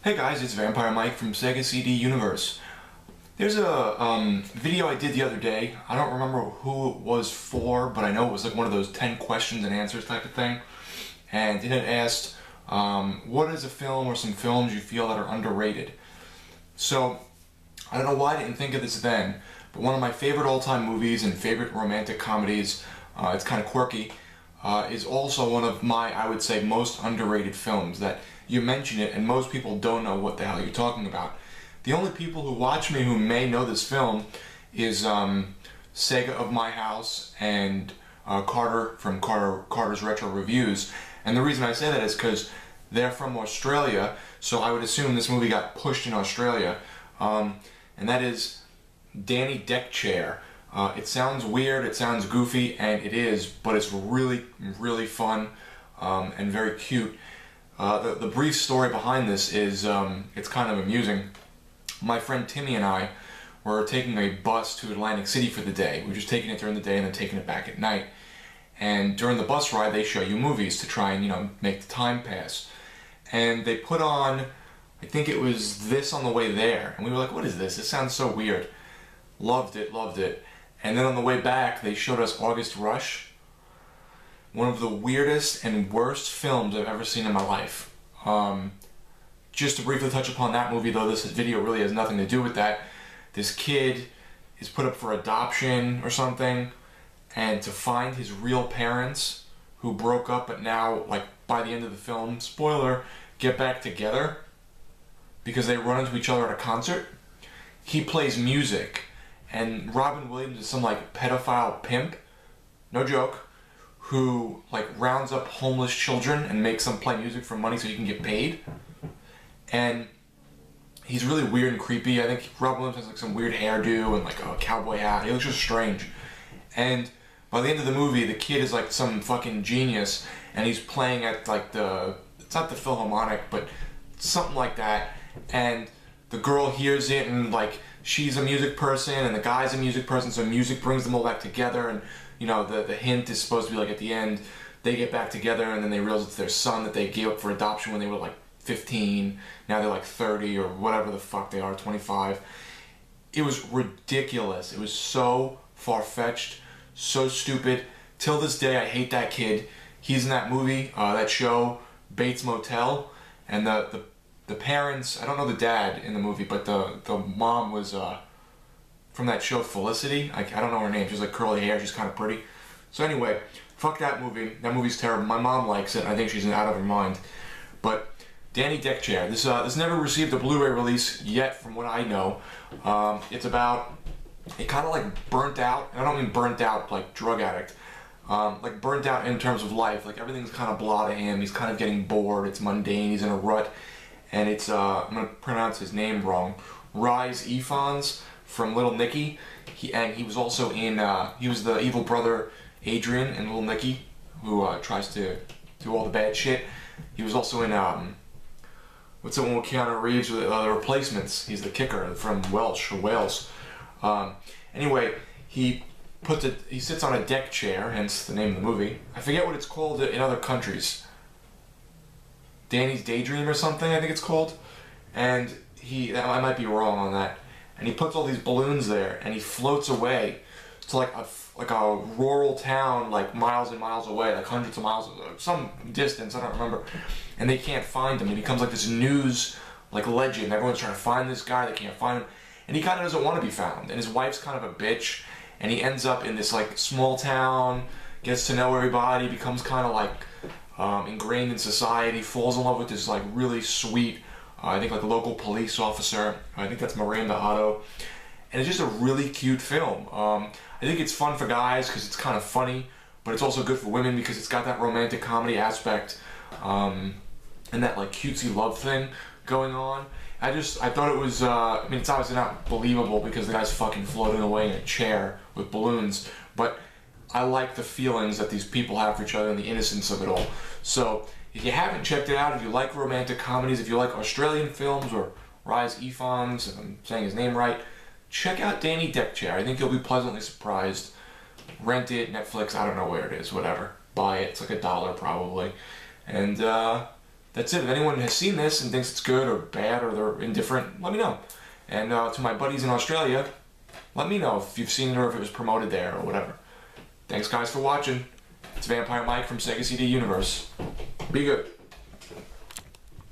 Hey guys, it's Vampire Mike from Sega CD Universe. There's a video I did the other day. I don't remember who it was for, but I know it was like one of those 10 questions and answers type of thing. And it had asked, what is a film or some films you feel that are underrated? So, I don't know why I didn't think of this then, but one of my favorite all-time movies and favorite romantic comedies, it's kind of quirky, is also one of my, I would say, most underrated films that you mention it and most people don't know what the hell you're talking about. The only people who watch me who may know this film is Sega of My House and Carter from Carter's Retro Reviews. And the reason I say that is because they're from Australia, so I would assume this movie got pushed in Australia. And that is Danny Deckchair. It sounds weird, it sounds goofy, and it is, but it's really, really fun and very cute. The brief story behind this is, it's kind of amusing. My friend Timmy and I were taking a bus to Atlantic City for the day. We were just taking it during the day and then taking it back at night. And during the bus ride, they show you movies to try and, you know, make the time pass. And they put on, I think it was this on the way there. And we were like, what is this? This sounds so weird. Loved it, loved it. And then on the way back, they showed us August Rush. One of the weirdest and worst films I've ever seen in my life. Just to briefly touch upon that movie, though this video really has nothing to do with that. This kid is put up for adoption or something, and to find his real parents, who broke up but now, like, by the end of the film, spoiler, get back together because they run into each other at a concert. He plays music, and Robin Williams is some, like, pedophile pimp, no joke, who, like, rounds up homeless children and makes them play music for money so he can get paid. And he's really weird and creepy. I think Robin Williams has, like, some weird hairdo and, like, a cowboy hat. He looks just strange. And by the end of the movie, the kid is, like, some fucking genius, and he's playing at, like, it's not the Philharmonic, but something like that. And the girl hears it, and, like, she's a music person, and the guy's a music person, so music brings them all back together. And you know, the hint is supposed to be like at the end, they get back together and then they realize it's their son that they gave up for adoption when they were like 15. Now they're like 30 or whatever the fuck they are, 25. It was ridiculous. It was so far-fetched, so stupid. Till this day, I hate that kid. He's in that movie, that show, Bates Motel, and the parents, I don't know the dad in the movie, but the mom was from that show Felicity. I don't know her name. She's like curly hair. She's kind of pretty. So anyway, fuck that movie. That movie's terrible. My mom likes it. I think she's out of her mind. But Danny Deckchair. This never received a Blu-ray release yet, from what I know. It's about, it kind of like burnt out. And I don't mean burnt out like drug addict. Like burnt out in terms of life. Like everything's kind of blah to him. He's kind of getting bored. It's mundane. He's in a rut. And it's I'm gonna pronounce his name wrong. Rise Ifans from Little Nicky. He was also in, he was the evil brother Adrian in Little Nicky, who tries to do all the bad shit. He was also in, what's the one with Keanu Reeves with The Replacements? He's the kicker from Wales. Anyway, he sits on a deck chair, hence the name of the movie. I forget what it's called in other countries. Danny's Daydream or something, I think it's called. And I might be wrong on that. And he puts all these balloons there, and he floats away to like a rural town, like miles and miles away, like hundreds of miles, some distance, I don't remember. And they can't find him. He becomes like this news like legend. Everyone's trying to find this guy, they can't find him. And he kind of doesn't want to be found. And his wife's kind of a bitch. And he ends up in this like small town, gets to know everybody, becomes kind of like ingrained in society, falls in love with this like really sweet, I think like a local police officer. I think that's Miranda Otto. And it's just a really cute film. I think it's fun for guys because it's kind of funny, but it's also good for women because it's got that romantic comedy aspect and that like cutesy love thing going on. I thought it was, I mean, it's obviously not believable because the guy's fucking floating away in a chair with balloons, but I like the feelings that these people have for each other and the innocence of it all. So if you haven't checked it out, if you like romantic comedies, if you like Australian films or Rise Ifans, if I'm saying his name right, check out Danny Deckchair. I think you'll be pleasantly surprised. Rent it, Netflix, I don't know where it is, whatever. Buy it, it's like $1 probably. And that's it. If anyone has seen this and thinks it's good or bad or they're indifferent, let me know. And to my buddies in Australia, let me know if you've seen it or if it was promoted there or whatever. Thanks guys for watching. It's Vampire Mike from Sega CD Universe. Be good.